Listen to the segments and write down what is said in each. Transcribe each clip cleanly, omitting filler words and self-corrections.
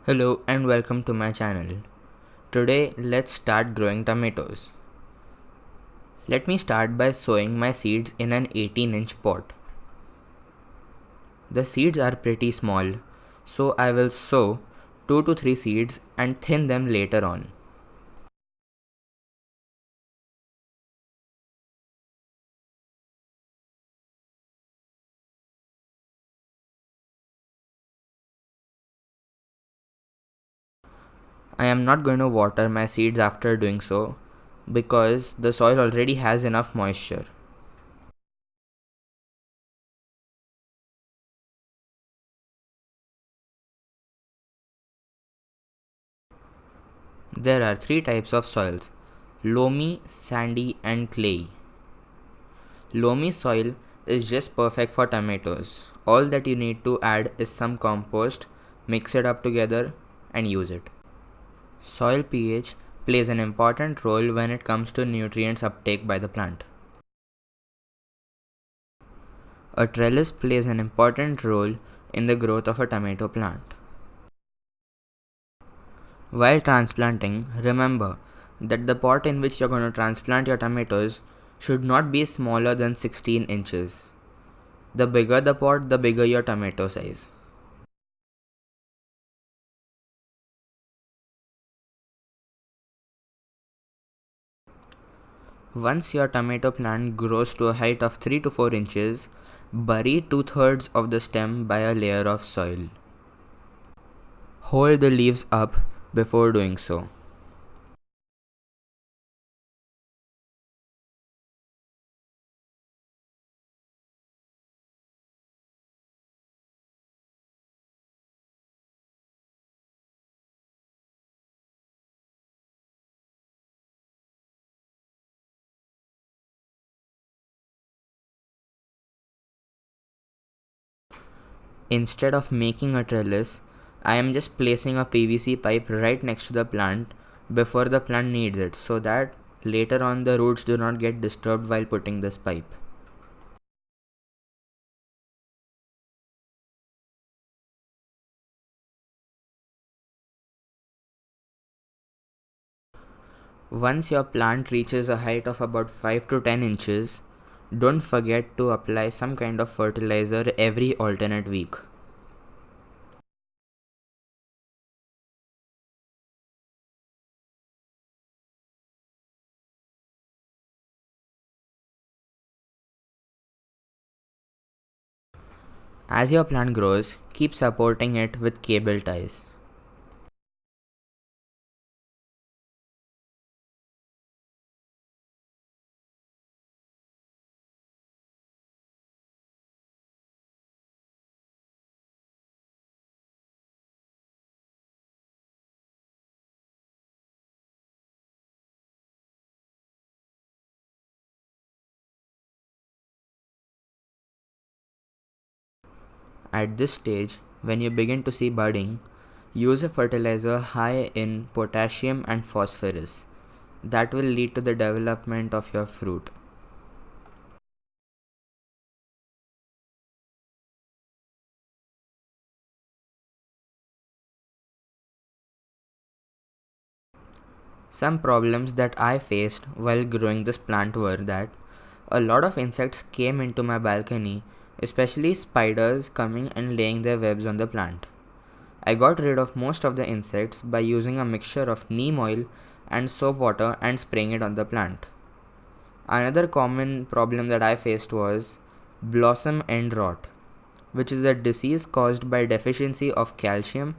Hello and welcome to my channel. Today let's start growing tomatoes. Let me start by sowing my seeds in an 18-inch pot. The seeds are pretty small, so I will sow 2 to 3 seeds and thin them later on. I am not going to water my seeds after doing so because the soil already has enough moisture. There are 3 types of soils: loamy, sandy and clayey. Loamy soil is just perfect for tomatoes. All that you need to add is some compost, mix it up together and use it. Soil pH plays an important role when it comes to nutrients uptake by the plant. A trellis plays an important role in the growth of a tomato plant. While transplanting, remember that the pot in which you're going to transplant your tomatoes should not be smaller than 16 inches. The bigger the pot, the bigger your tomato size. Once your tomato plant grows to a height of 3 to 4 inches, bury 2/3 of the stem by a layer of soil. Hold the leaves up before doing so. Instead of making a trellis, I am just placing a PVC pipe right next to the plant before the plant needs it so that later on the roots do not get disturbed while putting this pipe. Once your plant reaches a height of about 5 to 10 inches, don't forget to apply some kind of fertilizer every alternate week. As your plant grows, keep supporting it with cable ties. At this stage, when you begin to see budding, use a fertilizer high in potassium and phosphorus. That will lead to the development of your fruit. Some problems that I faced while growing this plant were that a lot of insects came into my balcony, especially spiders coming and laying their webs on the plant. I got rid of most of the insects by using a mixture of neem oil and soap water and spraying it on the plant. Another common problem that I faced was blossom end rot, which is a disease caused by deficiency of calcium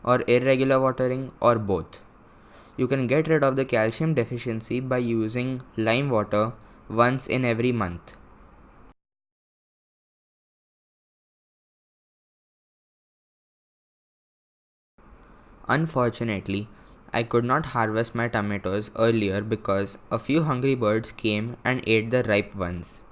or irregular watering or both. You can get rid of the calcium deficiency by using lime water once in every month. Unfortunately, I could not harvest my tomatoes earlier because a few hungry birds came and ate the ripe ones.